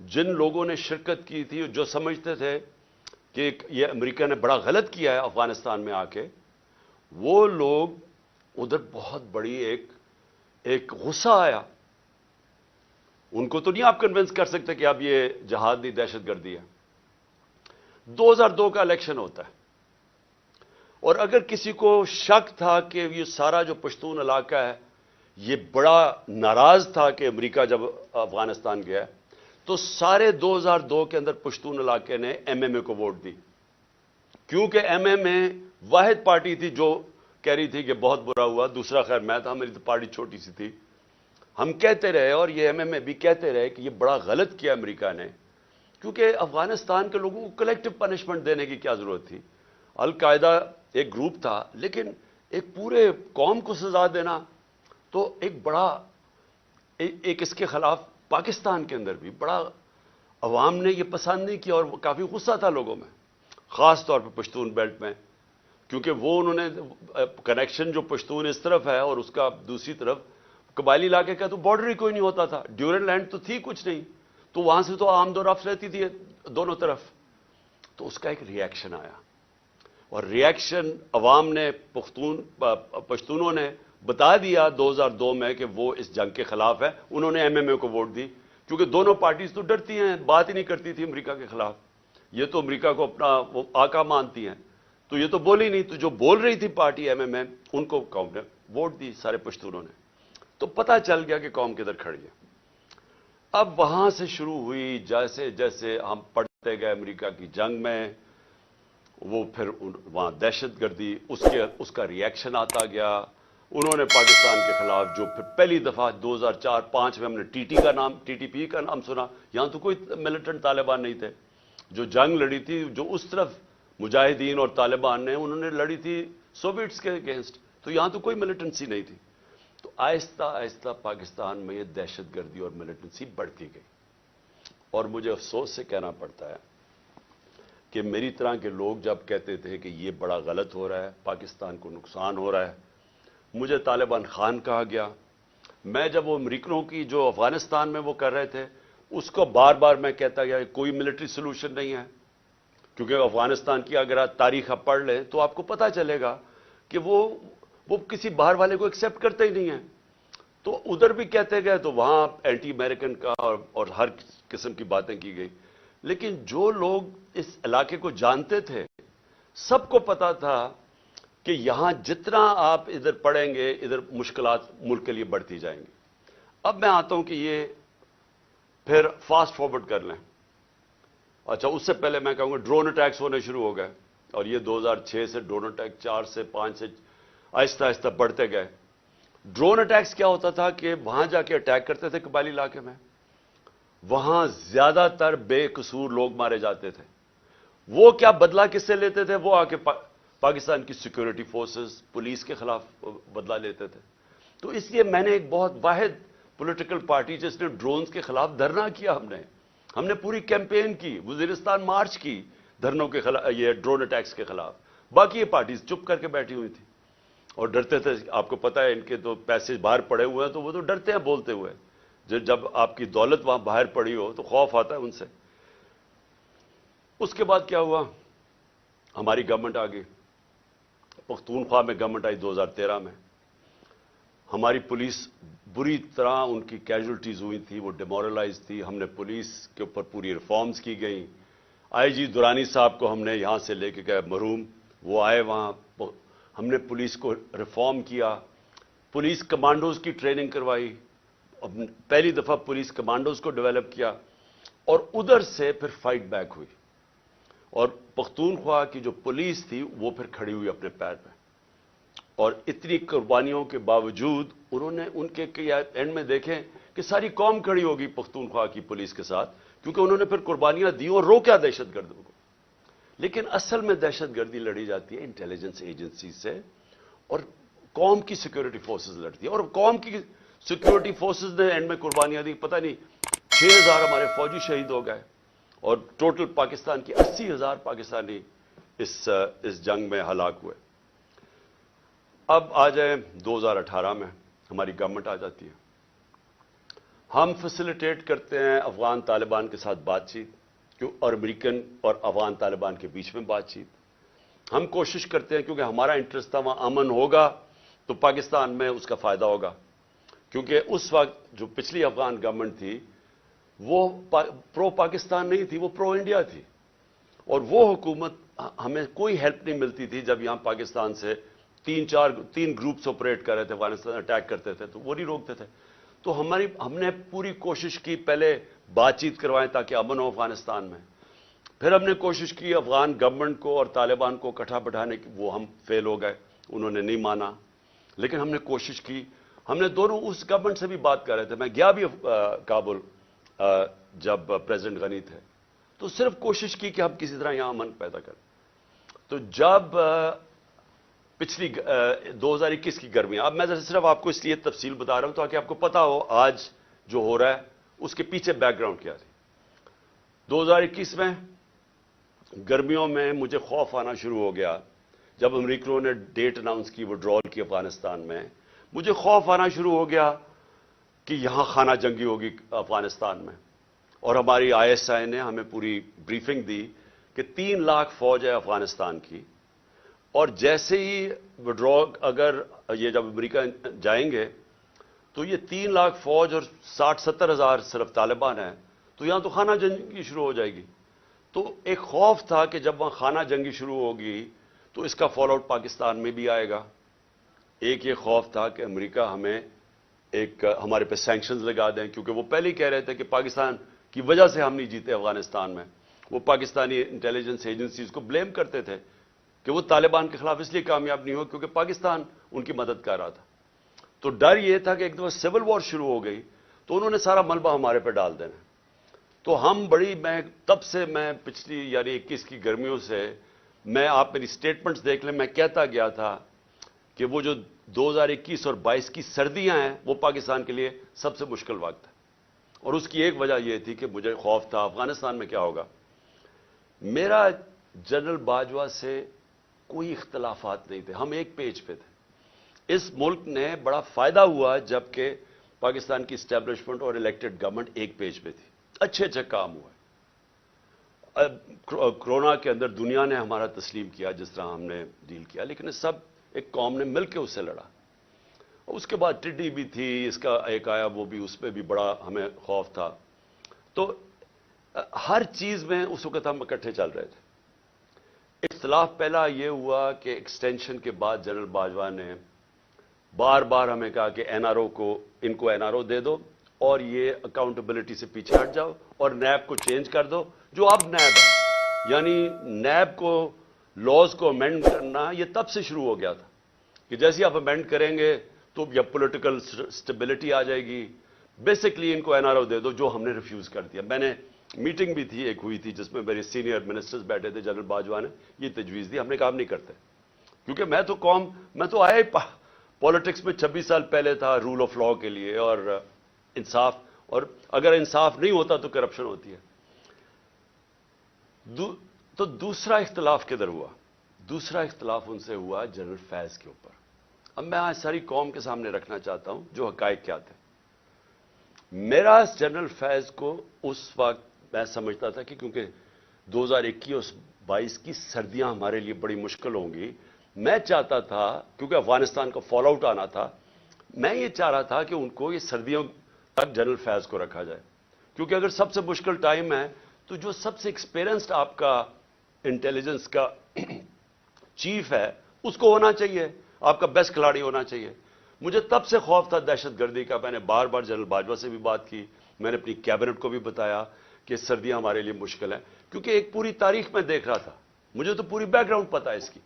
جن لوگوں نے شرکت کی تھی جو سمجھتے تھے کہ یہ امریکہ نے بڑا غلط کیا ہے افغانستان میں آ کے، وہ لوگ ادھر بہت بڑی ایک غصہ آیا. ان کو تو نہیں آپ کنونس کر سکتے کہ اب یہ جہاد نہیں دہشت گردی ہے. 2002 کا الیکشن ہوتا ہے، اور اگر کسی کو شک تھا کہ یہ سارا جو پشتون علاقہ ہے یہ بڑا ناراض تھا کہ امریکہ جب افغانستان گیا، تو سارے 2002 کے اندر پشتون علاقے نے ایم ایم اے کو ووٹ دی، کیونکہ ایم ایم اے واحد پارٹی تھی جو کہہ رہی تھی کہ بہت برا ہوا. دوسرا خیر میں تھا، میری تو پارٹی چھوٹی سی تھی. ہم کہتے رہے اور یہ ایم ایم اے بھی کہتے رہے کہ یہ بڑا غلط کیا امریکہ نے، کیونکہ افغانستان کے لوگوں کو کلیکٹو پنشمنٹ دینے کی کیا ضرورت تھی. القاعدہ ایک گروپ تھا، لیکن ایک پورے قوم کو سزا دینا تو ایک بڑا ایک اس کے خلاف پاکستان کے اندر بھی بڑا عوام نے یہ پسند نہیں کیا، اور کافی غصہ تھا لوگوں میں، خاص طور پہ پشتون بیلٹ میں، کیونکہ وہ انہوں نے کنیکشن جو پشتون اس طرف ہے اور اس کا دوسری طرف قبائلی علاقے کا تو بارڈر ہی کوئی نہیں ہوتا تھا، ڈیورن لینڈ تو تھی کچھ نہیں، تو وہاں سے تو آمد و رفت رہتی تھی دونوں طرف. تو اس کا ایک ری ایکشن آیا، اور ری ایکشن عوام نے پشتونوں نے بتا دیا 2002 میں کہ وہ اس جنگ کے خلاف ہے. انہوں نے ایم ایم اے کو ووٹ دی، کیونکہ دونوں پارٹیز تو ڈرتی ہیں، بات ہی نہیں کرتی تھی امریکہ کے خلاف. یہ تو امریکہ کو اپنا وہ آقا مانتی ہیں، تو یہ تو بولی نہیں. تو جو بول رہی تھی پارٹی ایم ایم اے، ان کو قوم نے ووٹ دی، سارے پشتونوں نے. تو پتہ چل گیا کہ قوم کدھر کھڑی ہے. اب وہاں سے شروع ہوئی، جیسے جیسے ہم پڑھتے گئے امریکہ کی جنگ میں، وہ پھر وہاں دہشت گردی اس کا ری ایکشن آتا گیا. انہوں نے پاکستان کے خلاف جو پھر پہلی دفعہ 2004-05 میں ہم نے ٹی ٹی پی کا نام سنا. یہاں تو کوئی ملیٹنٹ طالبان نہیں تھے. جو جنگ لڑی تھی جو اس طرف مجاہدین اور طالبان نے، انہوں نے لڑی تھی سوویٹس کے اگینسٹ، تو یہاں تو کوئی ملیٹنسی نہیں تھی. تو آہستہ آہستہ پاکستان میں یہ دہشت گردی اور ملیٹنسی بڑھتی گئی. اور مجھے افسوس سے کہنا پڑتا ہے کہ میری طرح کے لوگ جب کہتے تھے کہ یہ بڑا غلط ہو رہا ہے، پاکستان کو نقصان ہو رہا ہے، مجھے طالبان خان کہا گیا. میں جب وہ امریکنوں کی جو افغانستان میں وہ کر رہے تھے، اس کو بار بار میں کہتا گیا کہ کوئی ملٹری سلوشن نہیں ہے، کیونکہ افغانستان کی اگر آپ تاریخ آپ پڑھ لیں تو آپ کو پتہ چلے گا کہ وہ کسی باہر والے کو ایکسیپٹ کرتے ہی نہیں ہیں. تو ادھر بھی کہتے گئے، تو وہاں اینٹی امریکن کا اور ہر قسم کی باتیں کی گئی. لیکن جو لوگ اس علاقے کو جانتے تھے، سب کو پتا تھا کہ یہاں جتنا آپ ادھر پڑھیں گے ادھر مشکلات ملک کے لیے بڑھتی جائیں گی. اب میں آتا ہوں کہ یہ پھر فاسٹ فارورڈ کر لیں. اچھا، اس سے پہلے میں کہوں گا ڈرون اٹیکس ہونے شروع ہو گئے، اور یہ 2006 سے ڈرون اٹیک 4 سے 5 سے آہستہ آہستہ بڑھتے گئے. ڈرون اٹیکس کیا ہوتا تھا کہ وہاں جا کے اٹیک کرتے تھے قبائلی علاقے میں، وہاں زیادہ تر بے قصور لوگ مارے جاتے تھے. وہ کیا بدلہ کس سے لیتے تھے؟ وہ آ کے پاکستان کی سیکورٹی فورسز پولیس کے خلاف بدلہ لیتے تھے. تو اس لیے میں نے ایک بہت واحد پولیٹیکل پارٹی جس نے ڈرونز کے خلاف دھرنا کیا، ہم نے پوری کیمپین کی، وزیرستان مارچ کی دھرنوں کے خلاف، یہ ڈرون اٹیکس کے خلاف. باقی یہ پارٹیز چپ کر کے بیٹھی ہوئی تھی اور ڈرتے تھے. آپ کو پتہ ہے ان کے تو پیسے باہر پڑے ہوئے ہیں، تو وہ تو ڈرتے ہیں بولتے ہوئے. جب آپ کی دولت وہاں باہر پڑی ہو تو خوف آتا ہے ان سے. اس کے بعد کیا ہوا؟ ہماری گورنمنٹ آ گئی، پختونخوا میں گورنمنٹ آئی 2013 میں. ہماری پولیس بری طرح ان کی کیجولٹیز ہوئی تھی، وہ ڈیمورلائز تھی. ہم نے پولیس کے اوپر پوری ریفارمز کی گئیں. آئی جی درانی صاحب کو ہم نے یہاں سے لے کے گئے مرحوم، وہ آئے وہاں، ہم نے پولیس کو ریفارم کیا، پولیس کمانڈوز کی ٹریننگ کروائی، پہلی دفعہ پولیس کمانڈوز کو ڈیولپ کیا. اور ادھر سے پھر فائٹ بیک ہوئی، اور پختونخوا کی جو پولیس تھی وہ پھر کھڑی ہوئی اپنے پیر پہ. اور اتنی قربانیوں کے باوجود انہوں نے ان کے اینڈ میں دیکھیں کہ ساری قوم کھڑی ہوگی پختونخوا کی پولیس کے ساتھ، کیونکہ انہوں نے پھر قربانیاں دی اور روکا دہشت گردوں کو. لیکن اصل میں دہشت گردی لڑی جاتی ہے انٹیلیجنس ایجنسی سے، اور قوم کی سیکورٹی فورسز لڑتی ہے. اور قوم کی سیکورٹی فورسز نے اینڈ میں قربانیاں دی. پتہ نہیں 6000 ہمارے فوجی شہید ہو گئے، اور ٹوٹل پاکستان کی 80,000 پاکستانی اس جنگ میں ہلاک ہوئے. اب آ جائیں 2018 میں ہماری گورنمنٹ آ جاتی ہے. ہم فیسیلیٹیٹ کرتے ہیں افغان طالبان کے ساتھ بات چیت اور امریکن اور افغان طالبان کے بیچ میں بات چیت. ہم کوشش کرتے ہیں کیونکہ ہمارا انٹرسٹ تھا وہاں امن ہوگا تو پاکستان میں اس کا فائدہ ہوگا. کیونکہ اس وقت جو پچھلی افغان گورنمنٹ تھی وہ پرو پاکستان نہیں تھی, وہ پرو انڈیا تھی, اور وہ حکومت ہمیں کوئی ہیلپ نہیں ملتی تھی. جب یہاں پاکستان سے تین گروپس آپریٹ کر رہے تھے, افغانستان اٹیک کرتے تھے تو وہ نہیں روکتے تھے. تو ہم نے پوری کوشش کی پہلے بات چیت کروائیں تاکہ امن ہو افغانستان میں. پھر ہم نے کوشش کی افغان گورنمنٹ کو اور طالبان کو اکٹھا بٹھانے کی, وہ ہم فیل ہو گئے, انہوں نے نہیں مانا. لیکن ہم نے کوشش کی, ہم نے دونوں اس گورنمنٹ سے بھی بات کر رہے تھے. میں گیا بھی کابل جب پریزیڈنٹ غنی تھے, تو صرف کوشش کی کہ ہم کسی طرح یہاں امن پیدا کریں. تو جب پچھلی 2021 کی گرمیاں, اب میں صرف آپ کو اس لیے تفصیل بتا رہا ہوں تاکہ آپ کو پتا ہو آج جو ہو رہا ہے اس کے پیچھے بیک گراؤنڈ کیا تھی. 2021 میں گرمیوں میں مجھے خوف آنا شروع ہو گیا جب امریکیوں نے ڈیٹ اناؤنس کی وڈرال کی افغانستان میں. مجھے خوف آنا شروع ہو گیا کہ یہاں خانہ جنگی ہوگی افغانستان میں. اور ہماری ISI نے ہمیں پوری بریفنگ دی کہ 3 لاکھ فوج ہے افغانستان کی, اور جیسے ہی وڈرا اگر یہ جب امریکہ جائیں گے تو یہ 3 لاکھ فوج اور 60-70 ہزار صرف طالبان ہیں, تو یہاں تو خانہ جنگی شروع ہو جائے گی. تو ایک خوف تھا کہ جب وہاں خانہ جنگی شروع ہوگی تو اس کا فال آؤٹ پاکستان میں بھی آئے گا. ایک یہ خوف تھا کہ امریکہ ہمیں ہمارے پہ سینکشنز لگا دیں, کیونکہ وہ پہلے ہی کہہ رہے تھے کہ پاکستان کی وجہ سے ہم نہیں جیتے افغانستان میں. وہ پاکستانی انٹیلیجنس ایجنسیز کو بلیم کرتے تھے کہ وہ طالبان کے خلاف اس لیے کامیاب نہیں ہو کیونکہ پاکستان ان کی مدد کر رہا تھا. تو ڈر یہ تھا کہ ایک دفعہ سول وار شروع ہو گئی تو انہوں نے سارا ملبہ ہمارے پہ ڈال دینا. تو تب سے میں پچھلی یعنی 21 کی گرمیوں سے آپ میری سٹیٹمنٹس دیکھ لیں, میں کہتا گیا تھا کہ وہ جو 2021 اور 22 کی سردیاں ہیں وہ پاکستان کے لیے سب سے مشکل وقت ہے. اور اس کی ایک وجہ یہ تھی کہ مجھے خوف تھا افغانستان میں کیا ہوگا. میرا جنرل باجوہ سے کوئی اختلافات نہیں تھے, ہم ایک پیج پہ تھے. اس ملک نے بڑا فائدہ ہوا جبکہ پاکستان کی اسٹیبلشمنٹ اور الیکٹڈ گورنمنٹ ایک پیج پہ تھی. اچھے کام ہوا. کرونا کے اندر دنیا نے ہمارا تسلیم کیا جس طرح ہم نے ڈیل کیا, لیکن سب ایک قوم نے مل کے اس سے لڑا. اس کے بعد ٹڈی بھی تھی, اس کا ایک آیا وہ بھی, اس پہ بھی بڑا ہمیں خوف تھا. تو ہر چیز میں اس وقت ہم اکٹھے چل رہے تھے. اختلاف پہلا یہ ہوا کہ ایکسٹینشن کے بعد جنرل باجوہ نے بار بار ہمیں کہا کہ ان کو NRO دے دو اور یہ اکاؤنٹیبلٹی سے پیچھے ہٹ جاؤ اور نیب کو چینج کر دو, جو اب نیب ہے. یعنی نیب کو لاز کو امینڈ کرنا یہ تب سے شروع ہو گیا تھا کہ جیسے آپ امینڈ کریں گے تو یا پولیٹیکل سٹیبلٹی آ جائے گی. بیسکلی ان کو NRO دے دو, جو ہم نے ریفیوز کر دیا. میں نے میٹنگ بھی تھی, ایک ہوئی تھی جس میں میرے سینئر منسٹرز بیٹھے تھے, جنرل باجوہ نے یہ تجویز دی. ہم نے کام نہیں کرتے کیونکہ میں تو آیا پالیٹکس میں 26 سال پہلے تھا رول آف لا کے لیے اور انصاف, اور اگر انصاف نہیں ہوتا تو کرپشن ہوتی ہے. تو دوسرا اختلاف کدھر ہوا؟ دوسرا اختلاف ان سے ہوا جنرل فیض کے اوپر. اب میں آج ساری قوم کے سامنے رکھنا چاہتا ہوں جو حقائق کیا تھے. میرا جنرل فیض کو اس وقت میں سمجھتا تھا کہ کیونکہ 2021-22 کی سردیاں ہمارے لیے بڑی مشکل ہوں گی, میں چاہتا تھا کیونکہ افغانستان کا فال آؤٹ آنا تھا, میں یہ چاہ رہا تھا کہ ان کو یہ سردیوں تک جنرل فیض کو رکھا جائے. کیونکہ اگر سب سے مشکل ٹائم ہے تو جو سب سے ایکسپیرینسڈ آپ کا انٹیلیجنس کا چیف ہے اس کو ہونا چاہیے, آپ کا بیسٹ کھلاڑی ہونا چاہیے. مجھے تب سے خوف تھا دہشت گردی کا. میں نے بار بار جنرل باجوہ سے بھی بات کی, میں نے اپنی کیبنٹ کو بھی بتایا کہ سردیاں ہمارے لیے مشکل ہیں, کیونکہ ایک پوری تاریخ میں دیکھ رہا تھا, مجھے تو پوری بیک گراؤنڈ پتا ہے اس کی.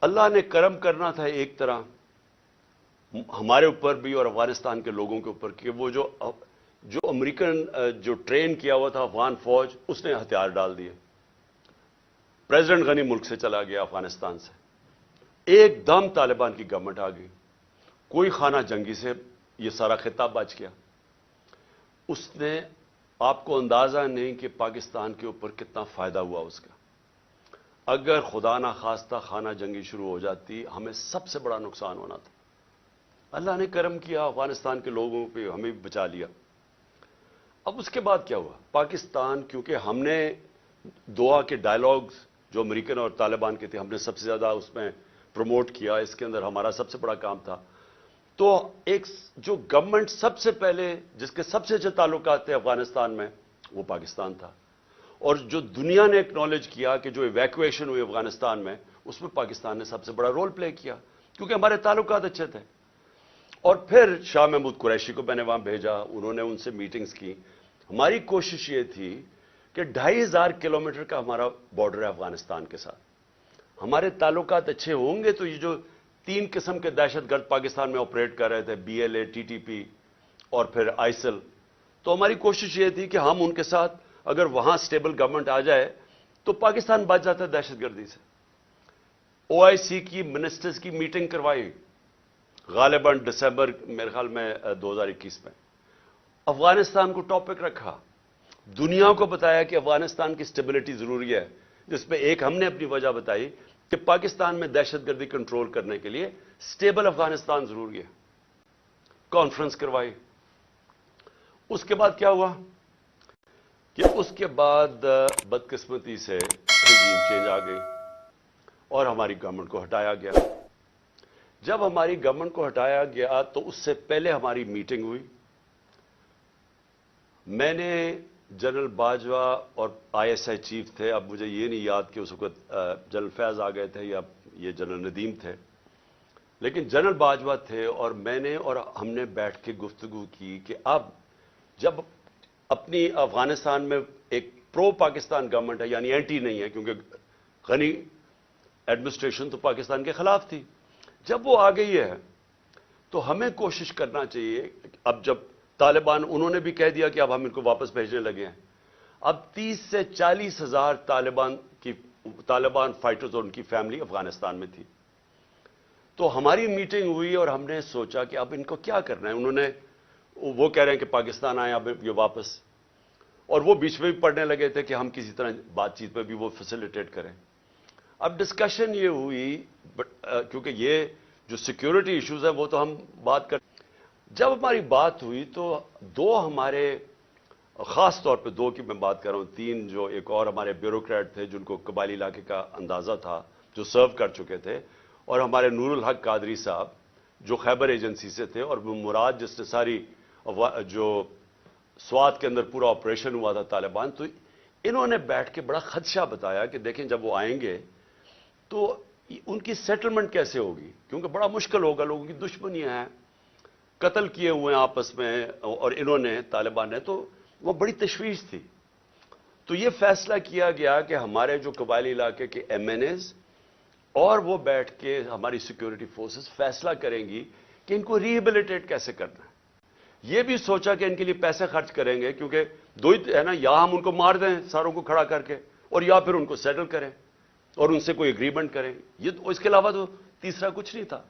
اللہ نے کرم کرنا تھا ایک طرح ہمارے اوپر بھی اور افغانستان کے لوگوں کے اوپر کہ وہ جو امریکن جو ٹرین کیا ہوا تھا افغان فوج, اس نے ہتھیار ڈال دیے. پریزیڈنٹ غنی ملک سے چلا گیا افغانستان سے, ایک دم طالبان کی گورنمنٹ آ گئی. کوئی خانہ جنگی سے یہ سارا خطہ بچ گیا. اس نے آپ کو اندازہ نہیں کہ پاکستان کے اوپر کتنا فائدہ ہوا اس کا. اگر خدا نہ خواستہ خانہ جنگی شروع ہو جاتی ہمیں سب سے بڑا نقصان ہونا تھا. اللہ نے کرم کیا, افغانستان کے لوگوں پہ ہمیں بھی بچا لیا. اب اس کے بعد کیا ہوا؟ پاکستان, کیونکہ ہم نے دوحہ کے ڈائلاگز جو امریکن اور طالبان کے تھے, ہم نے سب سے زیادہ اس میں پروموٹ کیا, اس کے اندر ہمارا سب سے بڑا کام تھا. تو ایک جو گورنمنٹ سب سے پہلے جس کے سب سے اچھے تعلقات تھے افغانستان میں, وہ پاکستان تھا. اور جو دنیا نے ایکنالج کیا کہ جو ایویکویشن ہوئی افغانستان میں, اس میں پاکستان نے سب سے بڑا رول پلے کیا, کیونکہ ہمارے تعلقات اچھے تھے. اور پھر شاہ محمود قریشی کو میں نے وہاں بھیجا, انہوں نے ان سے میٹنگز کی. ہماری کوشش یہ تھی کہ 2500 کلومیٹر کا ہمارا بارڈر ہے افغانستان کے ساتھ. ہمارے تعلقات اچھے ہوں گے تو یہ جو 3 قسم کے دہشت گرد پاکستان میں آپریٹ کر رہے تھے, B L A, T T P اور پھر آئسل, تو ہماری کوشش یہ تھی کہ ہم ان کے ساتھ اگر وہاں سٹیبل گورنمنٹ آ جائے تو پاکستان بچ جاتا ہے دہشت گردی سے. او آئی سی کی منسٹرز کی میٹنگ کروائی غالباً دسمبر میرے خیال میں 2021 میں. افغانستان کو ٹاپک رکھا, دنیا کو بتایا کہ افغانستان کی سٹیبلٹی ضروری ہے, جس پہ ایک ہم نے اپنی وجہ بتائی کہ پاکستان میں دہشت گردی کنٹرول کرنے کے لیے سٹیبل افغانستان ضروری ہے. کانفرنس کروائی. اس کے بعد کیا ہوا کہ اس کے بعد بدقسمتی سے رجیم چینج آ گئی اور ہماری گورنمنٹ کو ہٹایا گیا. جب ہماری گورنمنٹ کو ہٹایا گیا تو اس سے پہلے ہماری میٹنگ ہوئی. میں نے جنرل باجوہ اور آئی ایس آئی چیف تھے, اب مجھے یہ نہیں یاد کہ اس وقت جنرل فیض آ گئے تھے یا یہ جنرل ندیم تھے, لیکن جنرل باجوہ تھے, اور میں نے اور ہم نے بیٹھ کے گفتگو کی کہ اب جب اپنی افغانستان میں ایک پرو پاکستان گورنمنٹ ہے, یعنی اینٹی نہیں ہے, کیونکہ غنی ایڈمنسٹریشن تو پاکستان کے خلاف تھی, جب وہ آ گئی ہے تو ہمیں کوشش کرنا چاہیے. اب جب طالبان, انہوں نے بھی کہہ دیا کہ اب ہم ان کو واپس بھیجنے لگے ہیں. اب 30 سے 40 ہزار طالبان فائٹرز اور ان کی فیملی افغانستان میں تھی. تو ہماری میٹنگ ہوئی اور ہم نے سوچا کہ اب ان کو کیا کرنا ہے. وہ کہہ رہے ہیں کہ پاکستان آئے اب یہ واپس, اور وہ بیچ میں بھی پڑھنے لگے تھے کہ ہم کسی طرح بات چیت پہ بھی وہ فیسیلیٹیٹ کریں. اب ڈسکشن یہ ہوئی, کیونکہ یہ جو سیکیورٹی ایشوز ہیں وہ تو ہم بات کر, جب ہماری بات ہوئی تو دو ہمارے, خاص طور پہ 2 کی میں بات کر رہا ہوں, 3 جو ایک اور ہمارے بیوروکریٹ تھے جن کو قبائلی علاقے کا اندازہ تھا, جو سرو کر چکے تھے, اور ہمارے نور الحق قادری صاحب جو خیبر ایجنسی سے تھے, اور وہ مراد جس نے ساری جو سوات کے اندر پورا آپریشن ہوا تھا طالبان. تو انہوں نے بیٹھ کے بڑا خدشہ بتایا کہ دیکھیں جب وہ آئیں گے تو ان کی سیٹلمنٹ کیسے ہوگی, کیونکہ بڑا مشکل ہوگا, لوگوں کی دشمنیاں ہیں, قتل کیے ہوئے ہیں آپس میں, اور انہوں نے طالبان نے, تو وہ بڑی تشویش تھی. تو یہ فیصلہ کیا گیا کہ ہمارے جو قبائلی علاقے کے ایم این ایز اور وہ بیٹھ کے ہماری سیکیورٹی فورسز فیصلہ کریں گی کہ ان کو ریہیبلیٹیٹ کیسے کرنا ہے. یہ بھی سوچا کہ ان کے لیے پیسے خرچ کریں گے, کیونکہ 2 ہی ہے نا, یا ہم ان کو مار دیں ساروں کو کھڑا کر کے, اور یا پھر ان کو سیٹل کریں اور ان سے کوئی اگریمنٹ کریں. اس کے علاوہ تو تیسرا کچھ نہیں تھا.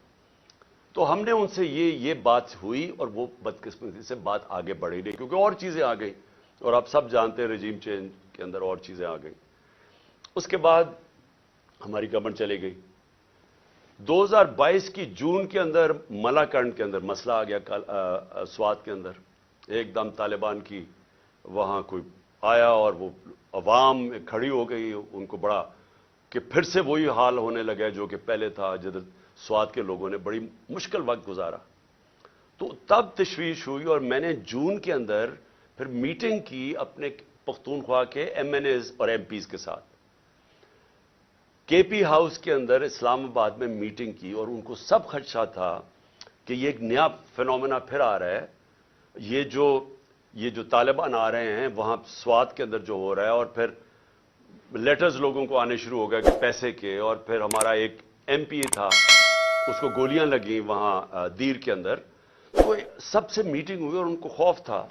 تو ہم نے ان سے یہ بات ہوئی, اور وہ بدقسمتی سے بات آگے بڑھی نہیں, کیونکہ اور چیزیں آ گئی, اور آپ سب جانتے ہیں رجیم چینج کے اندر اور چیزیں آ گئی. اس کے بعد ہماری گورنمنٹ چلی گئی. 2022 کی جون کے اندر ملاکنڈ کے اندر مسئلہ آ گیا, سوات کے اندر ایک دم طالبان کی وہاں کوئی آیا, اور وہ عوام کھڑی ہو گئی, ان کو بڑا کہ پھر سے وہی حال ہونے لگا جو کہ پہلے تھا, جدھر سوات کے لوگوں نے بڑی مشکل وقت گزارا. تو تب تشویش ہوئی, اور میں نے جون کے اندر پھر میٹنگ کی اپنے پختونخوا کے ایم این ایز اور ایم پیز کے ساتھ, کے پی ہاؤس کے اندر اسلام آباد میں میٹنگ کی, اور ان کو سب خدشہ تھا کہ یہ ایک نیا فینومینا پھر آ رہا ہے, یہ جو طالبان آ رہے ہیں وہاں سوات کے اندر جو ہو رہا ہے, اور پھر لیٹرز لوگوں کو آنے شروع ہو گئے کہ پیسے کے, اور پھر ہمارا ایک ایم پی تھا اس کو گولیاں لگیں وہاں دیر کے اندر. تو سب سے میٹنگ ہوئی اور ان کو خوف تھا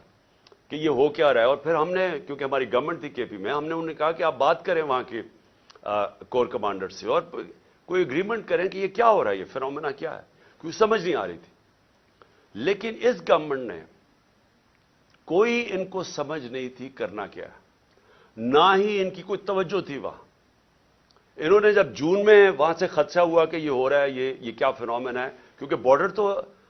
کہ یہ ہو کیا رہا ہے. اور پھر ہم نے, کیونکہ ہماری گورنمنٹ تھی کے پی میں, ہم نے انہیں کہا کہ آپ بات کریں وہاں کے کور کمانڈر سے اور کوئی اگریمنٹ کریں کہ یہ کیا ہو رہا ہے, یہ فینومینا کیا ہے, کیونکہ سمجھ نہیں آ رہی تھی. لیکن اس گورنمنٹ نے کوئی ان کو سمجھ نہیں تھی کرنا کیا ہے, نہ ہی ان کی کوئی توجہ تھی وہاں. انہوں نے جب جون میں وہاں سے خدشہ ہوا کہ یہ ہو رہا ہے, یہ کیا فینومینا ہے, کیونکہ بارڈر تو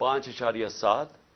5.7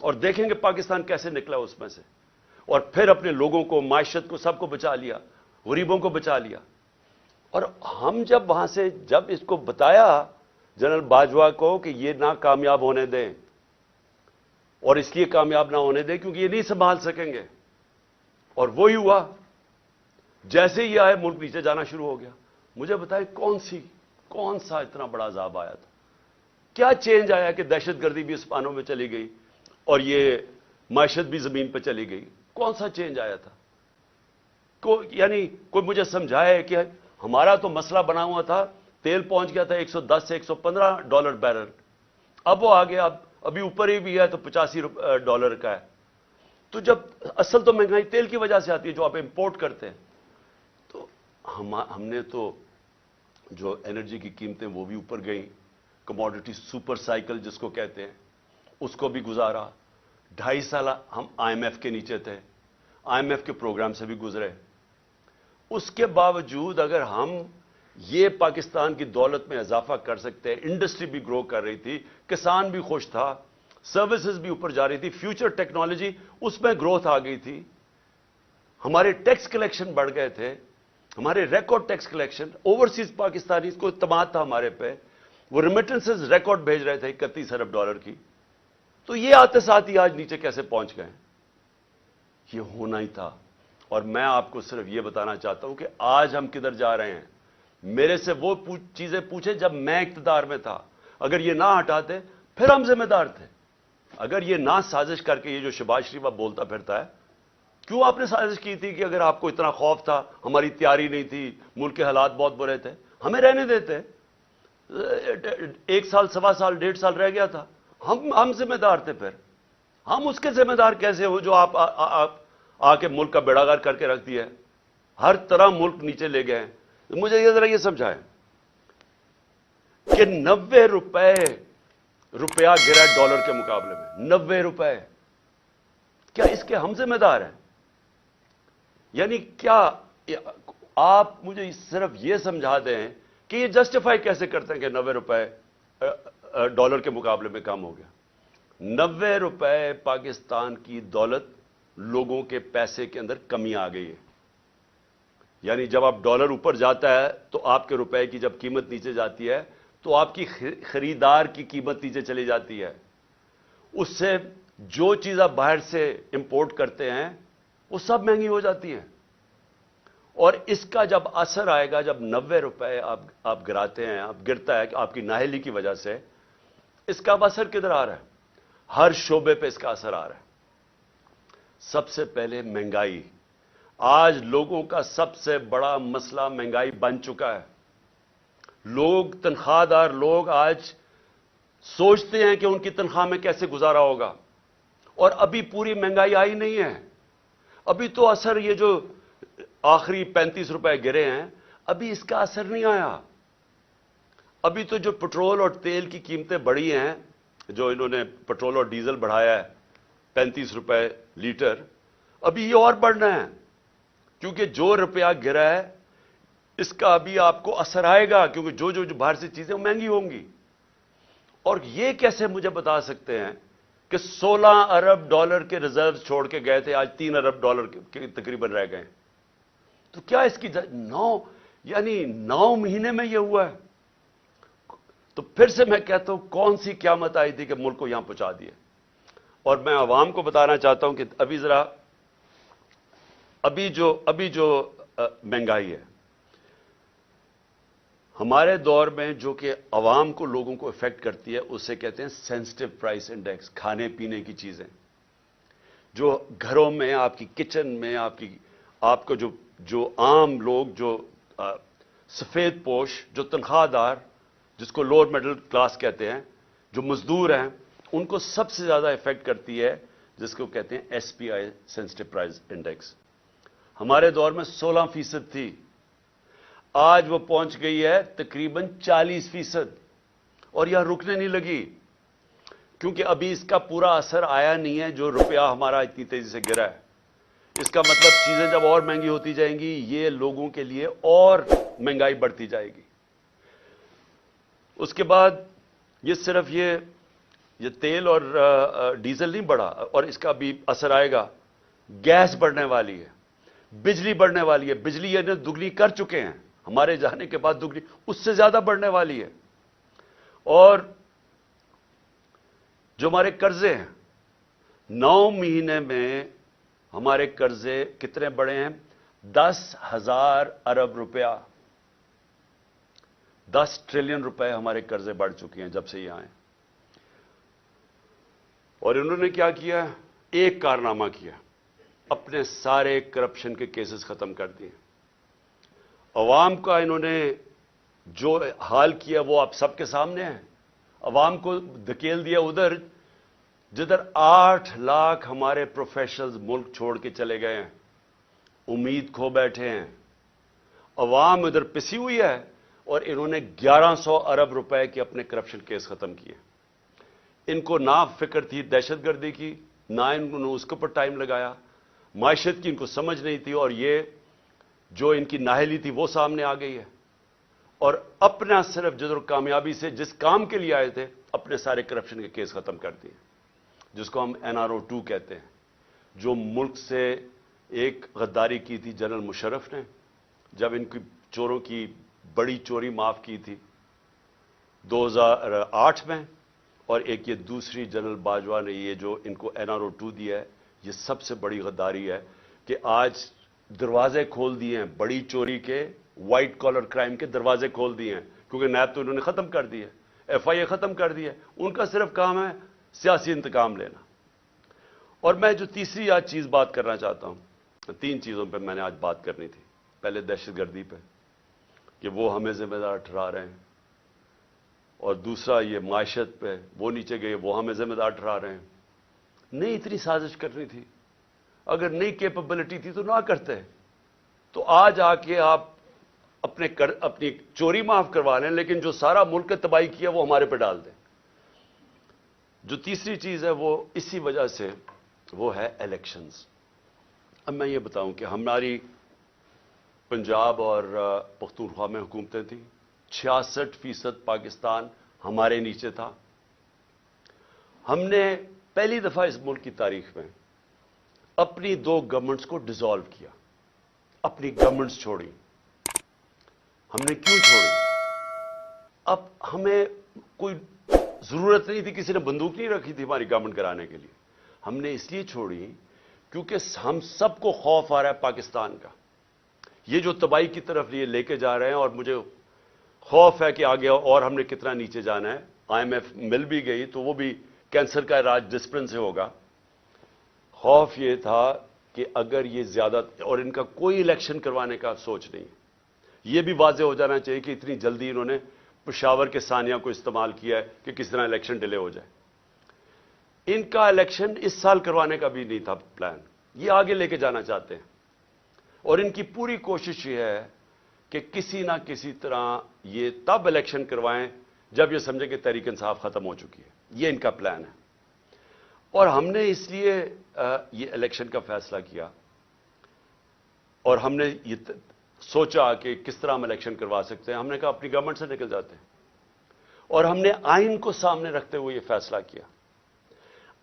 اور دیکھیں کہ پاکستان کیسے نکلا اس میں سے, اور پھر اپنے لوگوں کو, معیشت کو, سب کو بچا لیا, غریبوں کو بچا لیا. اور ہم جب وہاں سے جب اس کو بتایا جنرل باجوہ کو کہ یہ نہ کامیاب ہونے دیں, اور اس لیے کامیاب نہ ہونے دیں کیونکہ یہ نہیں سنبھال سکیں گے, اور وہی ہوا. جیسے ہی آئے ملک نیچے جانا شروع ہو گیا. مجھے بتائیں کون سا اتنا بڑا عذاب آیا تھا؟ کیا چینج آیا کہ دہشت گردی بھی اسپانوں میں چلی گئی اور یہ معیشت بھی زمین پہ چلی گئی؟ کون سا چینج آیا تھا؟ یعنی کوئی مجھے سمجھائے کہ ہمارا تو مسئلہ بنا ہوا تھا, تیل پہنچ گیا تھا $110 سے $115 بیرل, اب وہ آگے ابھی اوپر ہی بھی ہے تو $85 کا ہے. تو جب اصل تو مہنگائی تیل کی وجہ سے آتی ہے جو آپ امپورٹ کرتے ہیں. تو ہم نے تو جو انرجی کی قیمتیں وہ بھی اوپر گئیں, کموڈٹی سپر سائیکل جس کو کہتے ہیں اس کو بھی گزارا. 2.5 سال ہم IMF کے نیچے تھے, IMF کے پروگرام سے بھی گزرے. اس کے باوجود اگر ہم یہ پاکستان کی دولت میں اضافہ کر سکتے ہیں, انڈسٹری بھی گرو کر رہی تھی, کسان بھی خوش تھا, سروسز بھی اوپر جا رہی تھی, فیوچر ٹیکنالوجی اس میں گروتھ آ گئی تھی, ہمارے ٹیکس کلیکشن بڑھ گئے تھے, ہمارے record tax collection, overseas Pakistani کو اعتماد تھا ہمارے پہ, وہ ریمیٹنسز ریکارڈ بھیج رہے تھے $31 ارب کی. تو یہ آتے ساتھ ہی آج نیچے کیسے پہنچ گئے؟ یہ ہونا ہی تھا. اور میں آپ کو صرف یہ بتانا چاہتا ہوں کہ آج ہم کدھر جا رہے ہیں. میرے سے وہ چیزیں پوچھیں جب میں اقتدار میں تھا. اگر یہ نہ ہٹاتے پھر ہم ذمہ دار تھے. اگر یہ نہ سازش کر کے, یہ جو شہباز شریف اب بولتا پھرتا ہے, کیوں آپ نے سازش کی تھی کہ اگر آپ کو اتنا خوف تھا, ہماری تیاری نہیں تھی, ملک کے حالات بہت برے تھے, ہمیں رہنے دیتے. 1 سال, 1.25 سال, 1.5 سال رہ گیا تھا, ہم ذمہ دار تھے. پھر ہم اس کے ذمہ دار کیسے ہو جو آپ آ کے ملک کا بیڑا غرق کر کے رکھ دیا ہے, ہر طرح ملک نیچے لے گئے ہیں. مجھے یہ ذرا یہ سمجھائیں کہ 90 روپیہ گرا ڈالر کے مقابلے میں, 90 روپے. کیا اس کے ہم ذمہ دار ہیں؟ یعنی کیا آپ مجھے صرف یہ سمجھا دیں کہ یہ جسٹیفائی کیسے کرتے ہیں کہ 90 روپے ڈالر کے مقابلے میں کم ہو گیا؟ 90 روپے پاکستان کی دولت, لوگوں کے پیسے کے اندر کمی آ گئی ہے. یعنی جب آپ ڈالر اوپر جاتا ہے تو آپ کے روپے کی جب قیمت نیچے جاتی ہے تو آپ کی خریدار کی قیمت نیچے چلی جاتی ہے. اس سے جو چیز آپ باہر سے امپورٹ کرتے ہیں وہ سب مہنگی ہو جاتی ہیں. اور اس کا جب اثر آئے گا, جب 90 روپے آپ گراتے ہیں, آپ گرتا ہے آپ کی نااہلی کی وجہ سے, اس کا اثر کدھر آ رہا ہے؟ ہر شعبے پہ اس کا اثر آ رہا ہے. سب سے پہلے مہنگائی. آج لوگوں کا سب سے بڑا مسئلہ مہنگائی بن چکا ہے. لوگ, تنخواہ دار لوگ آج سوچتے ہیں کہ ان کی تنخواہ میں کیسے گزارا ہوگا, اور ابھی پوری مہنگائی آئی نہیں ہے. ابھی تو اثر, یہ جو آخری 35 روپے گرے ہیں, ابھی اس کا اثر نہیں آیا. ابھی تو جو پٹرول اور تیل کی قیمتیں بڑھی ہیں, جو انہوں نے پٹرول اور ڈیزل بڑھایا ہے 35 روپے لیٹر, ابھی یہ اور بڑھنا ہے, کیونکہ جو روپیہ گرا ہے اس کا ابھی آپ کو اثر آئے گا, کیونکہ جو باہر سے چیزیں مہنگی ہوں گی. اور یہ کیسے مجھے بتا سکتے ہیں کہ 16 ارب ڈالر کے ریزروز چھوڑ کے گئے تھے, آج 3 ارب ڈالر کے تقریباً رہ گئے. تو کیا اس کی 9 مہینے میں یہ ہوا ہے؟ تو پھر سے میں کہتا ہوں, کون سی قیامت آئی تھی کہ ملک کو یہاں پہنچا دیا؟ اور میں عوام کو بتانا چاہتا ہوں کہ ابھی جو مہنگائی ہے ہمارے دور میں, جو کہ عوام کو, لوگوں کو افیکٹ کرتی ہے, اسے کہتے ہیں سینسٹیو پرائس انڈیکس. کھانے پینے کی چیزیں جو گھروں میں, آپ کی کچن میں, آپ کو جو عام لوگ, جو سفید پوش, جو تنخواہ دار, جس کو لوور مڈل کلاس کہتے ہیں, جو مزدور ہیں, ان کو سب سے زیادہ افیکٹ کرتی ہے, جس کو کہتے ہیں SPI سینسٹیو پرائس انڈیکس. ہمارے دور میں 16% تھی, آج وہ پہنچ گئی ہے تقریباً 40%, اور یہ رکنے نہیں لگی, کیونکہ ابھی اس کا پورا اثر آیا نہیں ہے جو روپیہ ہمارا اتنی تیزی سے گرا ہے. اس کا مطلب چیزیں جب اور مہنگی ہوتی جائیں گی, یہ لوگوں کے لیے اور مہنگائی بڑھتی جائے گی. اس کے بعد یہ صرف یہ یہ تیل اور ڈیزل نہیں بڑھا اور اس کا بھی اثر آئے گا. گیس بڑھنے والی ہے, بجلی بڑھنے والی ہے. بجلی یہ دگنی کر چکے ہیں, ہمارے جانے کے بعد دگنی اس سے زیادہ بڑھنے والی ہے. اور جو ہمارے قرضے ہیں, 9 مہینے میں ہمارے قرضے کتنے بڑھے ہیں؟ 10,000 ارب روپیہ. 10 ٹریلین روپے ہمارے قرضے بڑھ چکے ہیں جب سے یہ آئے. اور انہوں نے کیا کیا؟ ایک کارنامہ کیا, اپنے سارے کرپشن کے کیسز ختم کر دیے. عوام کا انہوں نے جو حال کیا وہ آپ سب کے سامنے ہے. عوام کو دھکیل دیا ادھر جدھر 8 لاکھ ہمارے پروفیشنلز ملک چھوڑ کے چلے گئے ہیں, امید کھو بیٹھے ہیں. عوام ادھر پسی ہوئی ہے اور انہوں نے 1100 ارب روپے کے اپنے کرپشن کیس ختم کیے. ان کو نہ فکر تھی دہشت گردی کی, نہ انہوں نے اس کے اوپر ٹائم لگایا. معیشت کی ان کو سمجھ نہیں تھی, اور یہ جو ان کی نااہلی تھی وہ سامنے آ گئی ہے. اور اپنا صرف جدر کامیابی سے جس کام کے لیے آئے تھے اپنے سارے کرپشن کے کیس ختم کر دیے, جس کو ہم NRO2 کہتے ہیں. جو ملک سے ایک غداری کی تھی جنرل مشرف نے جب ان کی چوروں کی بڑی چوری معاف کی تھی 2008 میں, اور ایک یہ دوسری جنرل باجوہ نے یہ جو ان کو NRO2 دیا ہے, یہ سب سے بڑی غداری ہے کہ آج دروازے کھول دیے ہیں بڑی چوری کے, وائٹ کالر کرائم کے دروازے کھول دیے ہیں, کیونکہ نیب تو انہوں نے ختم کر دی ہے, FIA ختم کر دی ہے. ان کا صرف کام ہے سیاسی انتقام لینا. اور میں جو تیسری آج چیز بات کرنا چاہتا ہوں, 3 چیزوں پہ میں نے آج بات کرنی تھی. پہلے دہشت گردی پہ کہ وہ ہمیں ذمہ دار ٹھہرا رہے ہیں, اور دوسرا یہ معیشت پہ وہ نیچے گئے وہ ہمیں ذمہ دار ٹھہرا رہے ہیں. نہیں اتنی سازش کرنی تھی, اگر نئی کیپبلٹی تھی تو نہ کرتے. تو آج آ کے آپ اپنی چوری معاف کروا لیں, لیکن جو سارا ملک نے تباہی کیا وہ ہمارے پہ ڈال دیں. جو تیسری چیز ہے وہ اسی وجہ سے وہ ہے الیکشنز. اب میں یہ بتاؤں کہ ہماری پنجاب اور پختونخوا میں حکومتیں تھیں, 66% پاکستان ہمارے نیچے تھا. ہم نے پہلی دفعہ اس ملک کی تاریخ میں اپنی 2 گورنمنٹس کو ڈیزالو کیا, اپنی گورنمنٹس چھوڑی. ہم نے کیوں چھوڑی؟ اب ہمیں کوئی ضرورت نہیں تھی, کسی نے بندوق نہیں رکھی تھی ہماری گورنمنٹ کرانے کے لیے. ہم نے اس لیے چھوڑی کیونکہ ہم سب کو خوف آ رہا ہے پاکستان کا, یہ جو تباہی کی طرف یہ لے کے جا رہے ہیں, اور مجھے خوف ہے کہ آگے اور ہم نے کتنا نیچے جانا ہے. IMF مل بھی گئی تو وہ بھی کینسر کا علاج ڈسپلن سے ہوگا. خوف یہ تھا کہ اگر یہ زیادہ, اور ان کا کوئی الیکشن کروانے کا سوچ نہیں. یہ بھی واضح ہو جانا چاہیے کہ اتنی جلدی انہوں نے پشاور کے ثانیہ کو استعمال کیا ہے کہ کس طرح الیکشن ڈیلے ہو جائے. ان کا الیکشن اس سال کروانے کا بھی نہیں تھا پلان, یہ آگے لے کے جانا چاہتے ہیں. اور ان کی پوری کوشش یہ ہے کہ کسی نہ کسی طرح یہ تب الیکشن کروائیں جب یہ سمجھے کہ تحریک انصاف ختم ہو چکی ہے. یہ ان کا پلان ہے. اور ہم نے اس لیے یہ الیکشن کا فیصلہ کیا, اور ہم نے یہ سوچا کہ کس طرح ہم الیکشن کروا سکتے ہیں. ہم نے کہا اپنی گورنمنٹ سے نکل جاتے ہیں, اور ہم نے آئین کو سامنے رکھتے ہوئے یہ فیصلہ کیا.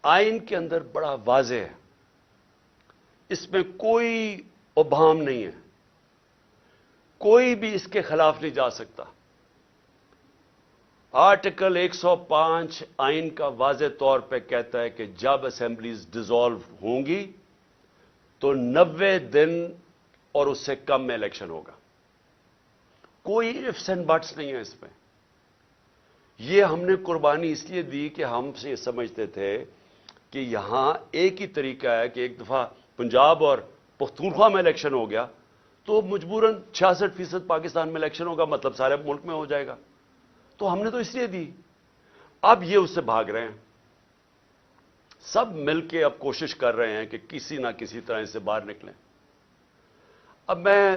آئین کے اندر بڑا واضح ہے, اس میں کوئی ابہام نہیں ہے, کوئی بھی اس کے خلاف نہیں جا سکتا. آرٹیکل 105 آئین کا واضح طور پہ کہتا ہے کہ جب اسمبلیز ڈیزالو ہوں گی تو 90 دن اور اس سے کم میں الیکشن ہوگا. کوئی ifs and buts نہیں ہے اس میں. یہ ہم نے قربانی اس لیے دی کہ ہم سے یہ سمجھتے تھے کہ یہاں ایک ہی طریقہ ہے کہ ایک دفعہ پنجاب اور پختونخوا میں الیکشن ہو گیا تو مجبوراً 66% پاکستان میں الیکشن ہوگا, مطلب سارے ملک میں ہو جائے گا. تو ہم نے تو اس لیے دی. اب یہ اس سے بھاگ رہے ہیں, سب مل کے اب کوشش کر رہے ہیں کہ کسی نہ کسی طرح اس سے باہر نکلیں. اب میں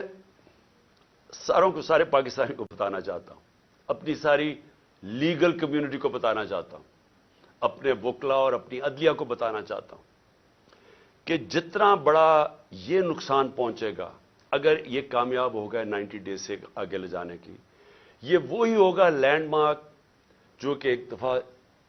سارے پاکستانی کو بتانا چاہتا ہوں, اپنی ساری لیگل کمیونٹی کو بتانا چاہتا ہوں, اپنے وکلا اور اپنی عدلیہ کو بتانا چاہتا ہوں کہ جتنا بڑا یہ نقصان پہنچے گا اگر یہ کامیاب ہوگا 90 ڈیز سے آگے لے جانے کی, یہ وہی ہوگا لینڈ مارک جو کہ ایک دفعہ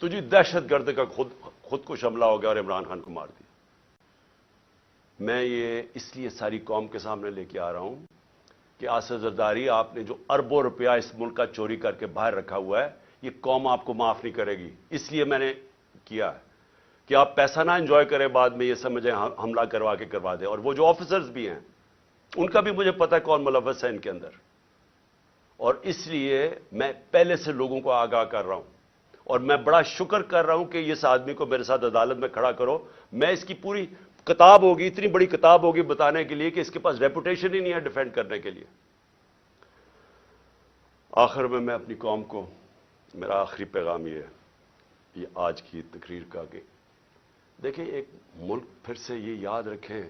تو جی دہشت گرد کا خودکش حملہ ہو گیا اور عمران خان کو مار دیا۔ میں یہ اس لیے ساری قوم کے سامنے لے کے آ رہا ہوں کہ آصف زرداری، آپ نے جو اربوں روپیہ اس ملک کا چوری کر کے باہر رکھا ہوا ہے، یہ قوم آپ کو معاف نہیں کرے گی۔ اس لیے میں نے کیا ہے کہ آپ پیسہ نہ انجوائے کریں، بعد میں یہ سمجھیں حملہ کروا کے کروا دیں۔ اور وہ جو آفیسرز بھی ہیں ان کا بھی مجھے پتا ہے کون ملوث ہے ان کے اندر، اور اس لیے میں پہلے سے لوگوں کو آگاہ کر رہا ہوں، اور میں بڑا شکر کر رہا ہوں کہ اس آدمی کو میرے ساتھ عدالت میں کھڑا کرو۔ میں اس کی پوری کتاب ہوگی، اتنی بڑی کتاب ہوگی بتانے کے لیے کہ اس کے پاس ریپوٹیشن ہی نہیں ہے ڈیفینڈ کرنے کے لیے۔ آخر میں اپنی قوم کو میرا آخری پیغام یہ ہے، یہ آج کی تقریر کا، کہ دیکھیں ایک ملک پھر سے یہ یاد رکھیں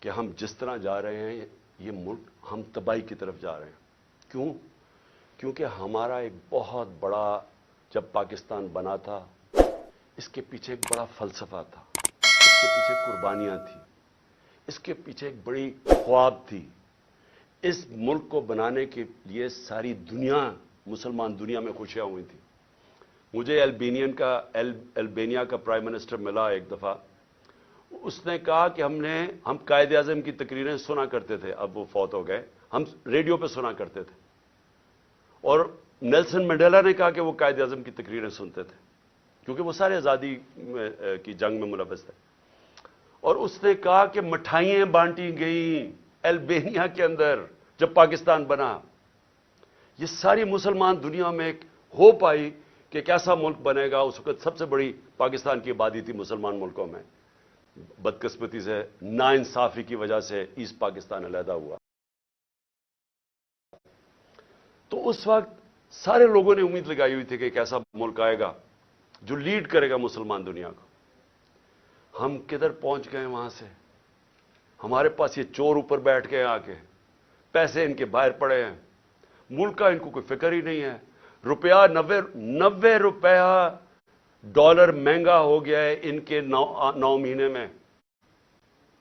کہ ہم جس طرح جا رہے ہیں یہ ملک ہم تباہی کی طرف جا رہے ہیں۔ کیوں؟ کیونکہ ہمارا ایک بہت بڑا، جب پاکستان بنا تھا اس کے پیچھے ایک بڑا فلسفہ تھا، اس کے پیچھے قربانیاں تھیں، اس کے پیچھے ایک بڑی خواب تھی۔ اس ملک کو بنانے کے لیے ساری دنیا، مسلمان دنیا میں خوشیاں ہوئی تھیں۔ مجھے البینیا کا پرائم منسٹر ملا ایک دفعہ، اس نے کہا کہ ہم قائد اعظم کی تقریریں سنا کرتے تھے، اب وہ فوت ہو گئے، ہم ریڈیو پہ سنا کرتے تھے، اور نیلسن منڈیلا نے کہا کہ وہ قائد اعظم کی تقریریں سنتے تھے کیونکہ وہ سارے آزادی کی جنگ میں ملوث تھے۔ اور اس نے کہا کہ مٹھائیاں بانٹی گئیں البینیا کے اندر جب پاکستان بنا۔ یہ ساری مسلمان دنیا میں ایک ہوپ آئی کہ کیسا ملک بنے گا۔ اس وقت سب سے بڑی پاکستان کی آبادی تھی مسلمان ملکوں میں، بدقسمتی سے ناانصافی کی وجہ سے ایسٹ پاکستان علیحدہ ہوا۔ تو اس وقت سارے لوگوں نے امید لگائی ہوئی تھی کہ ایک ایسا ملک آئے گا جو لیڈ کرے گا مسلمان دنیا کو۔ ہم کدھر پہنچ گئے وہاں سے؟ ہمارے پاس یہ چور اوپر بیٹھ گئے، آ کے پیسے ان کے باہر پڑے ہیں، ملک کا ان کو کوئی فکر ہی نہیں ہے۔ روپیہ 90 روپیہ ڈالر مہنگا ہو گیا ہے ان کے 9 مہینے میں۔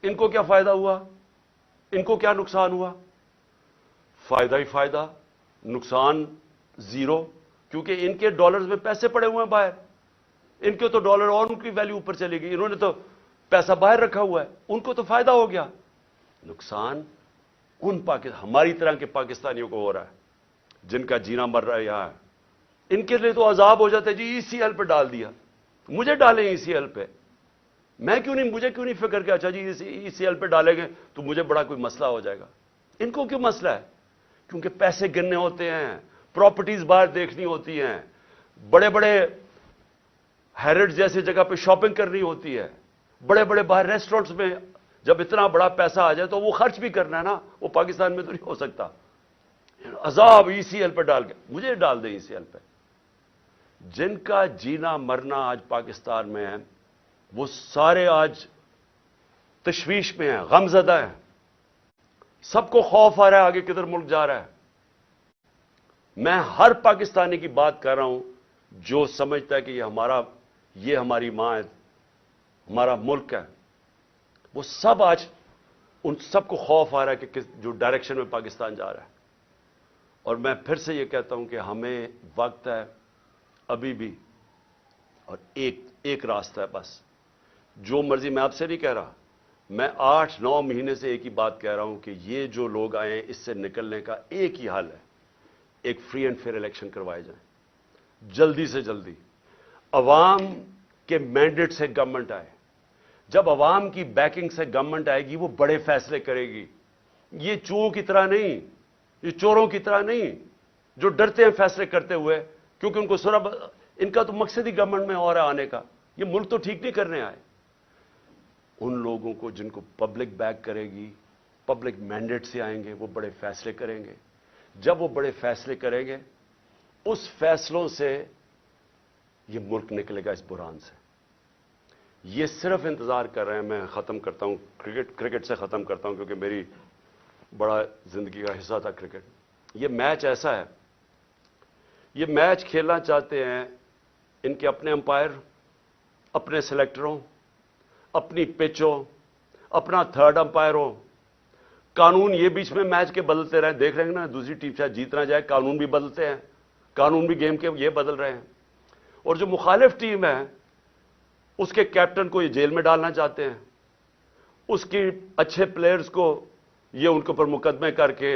ان کو کیا فائدہ ہوا؟ ان کو کیا نقصان ہوا؟ فائدہ ہی فائدہ، نقصان زیرو، کیونکہ ان کے ڈالرز میں پیسے پڑے ہوئے ہیں باہر، ان کے تو ڈالر اور ان کی ویلیو اوپر چلے گی، انہوں نے تو پیسہ باہر رکھا ہوا ہے، ان کو تو فائدہ ہو گیا۔ نقصان ہماری طرح کے پاکستانیوں کو ہو رہا ہے جن کا جینا مر رہا ہے یہاں۔ ان کے لیے تو عذاب ہو جاتا ہے، جی ای سی ایل پہ ڈال دیا، مجھے ڈالیں ای سی ایل پہ، مجھے کیوں نہیں فکر کہ اچھا جی ای سی ایل پہ ڈالیں گے تو مجھے بڑا کوئی مسئلہ ہو جائے گا۔ ان کو کیوں مسئلہ ہے؟ کیونکہ پیسے گننے ہوتے ہیں، پراپرٹیز باہر دیکھنی ہوتی ہیں، بڑے بڑے ہیرڈ جیسی جگہ پہ شاپنگ کرنی ہوتی ہے، بڑے بڑے باہر ریسٹورنٹس میں جب اتنا بڑا پیسہ آ جائے تو وہ خرچ بھی کرنا ہے نا، وہ پاکستان میں تو نہیں ہو سکتا۔ عذاب ای سی ایل پہ ڈال کے، مجھے ڈال دیں ای سی ایل پہ۔ جن کا جینا مرنا آج پاکستان میں ہے وہ سارے آج تشویش میں ہیں، غم زدہ ہیں، سب کو خوف آ رہا ہے آگے کدھر ملک جا رہا ہے۔ میں ہر پاکستانی کی بات کر رہا ہوں جو سمجھتا ہے کہ یہ ہماری ماں ہے، ہمارا ملک ہے، وہ سب آج ان سب کو خوف آ رہا ہے کہ جو ڈائریکشن میں پاکستان جا رہا ہے۔ اور میں پھر سے یہ کہتا ہوں کہ ہمیں وقت ہے ابھی بھی، اور ایک راستہ ہے بس، جو مرضی، میں آپ سے نہیں کہہ رہا، میں 8-9 مہینے سے ایک ہی بات کہہ رہا ہوں کہ یہ جو لوگ آئے ہیں اس سے نکلنے کا ایک ہی حل ہے، ایک فری اینڈ فیئر الیکشن کروائے جائیں جلدی سے جلدی، عوام کے مینڈیٹ سے گورنمنٹ آئے۔ جب عوام کی بیکنگ سے گورنمنٹ آئے گی وہ بڑے فیصلے کرے گی، یہ چوروں کی طرح نہیں، یہ چوروں کی طرح نہیں جو ڈرتے ہیں فیصلے کرتے ہوئے، کیونکہ ان کا تو مقصد ہی گورنمنٹ میں اور آنے کا، یہ ملک تو ٹھیک نہیں کرنے آئے۔ ان لوگوں کو جن کو پبلک بیک کرے گی، پبلک مینڈیٹ سے آئیں گے، وہ بڑے فیصلے کریں گے۔ جب وہ بڑے فیصلے کریں گے اس فیصلوں سے یہ ملک نکلے گا اس بحران سے۔ یہ صرف انتظار کر رہے ہیں۔ میں ختم کرتا ہوں، کرکٹ سے ختم کرتا ہوں کیونکہ میری بڑا زندگی کا حصہ تھا کرکٹ۔ یہ میچ ایسا ہے، یہ میچ کھیلنا چاہتے ہیں ان کے اپنے امپائر، اپنے سلیکٹروں، اپنی پچ ہو، اپنا تھرڈ امپائر ہو، قانون یہ بیچ میں میچ کے بدلتے رہے، دیکھ رہے ہیں نا دوسری ٹیم شاید جیت نہ جائے، قانون بھی بدلتے ہیں، قانون بھی گیم کے یہ بدل رہے ہیں، اور جو مخالف ٹیم ہے اس کے کیپٹن کو یہ جیل میں ڈالنا چاہتے ہیں، اس کی اچھے پلیئرز کو یہ ان کے اوپر مقدمے کر کے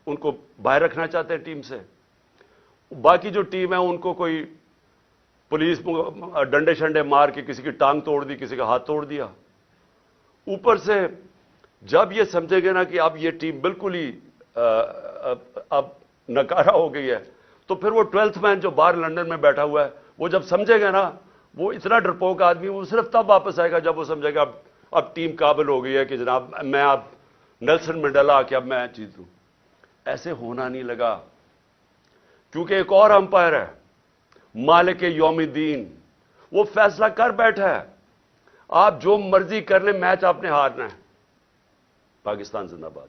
ان کو باہر رکھنا چاہتے ہیں ٹیم سے، باقی جو ٹیم ہے ان کو کوئی پولیس ڈنڈے شنڈے مار کے کسی کی ٹانگ توڑ دی، کسی کا ہاتھ توڑ دیا۔ اوپر سے جب یہ سمجھے گے نا کہ اب یہ ٹیم بالکل ہی اب نکارہ ہو گئی ہے، تو پھر وہ 12th مین جو باہر لندن میں بیٹھا ہوا ہے وہ جب سمجھے گا نا، وہ اتنا ڈرپوک آدمی، وہ صرف تب واپس آئے گا جب وہ سمجھے گا اب ٹیم قابل ہو گئی ہے کہ جناب میں اب نیلسن منڈیلا کہ اب میں جیتوں۔ ایسے ہونا نہیں لگا، کیونکہ ایک اور امپائر ہے مالک یوم الدین، وہ فیصلہ کر بیٹھا ہے آپ جو مرضی کر لیں، میچ آپ نے ہارنا ہے۔ پاکستان زندہ باد۔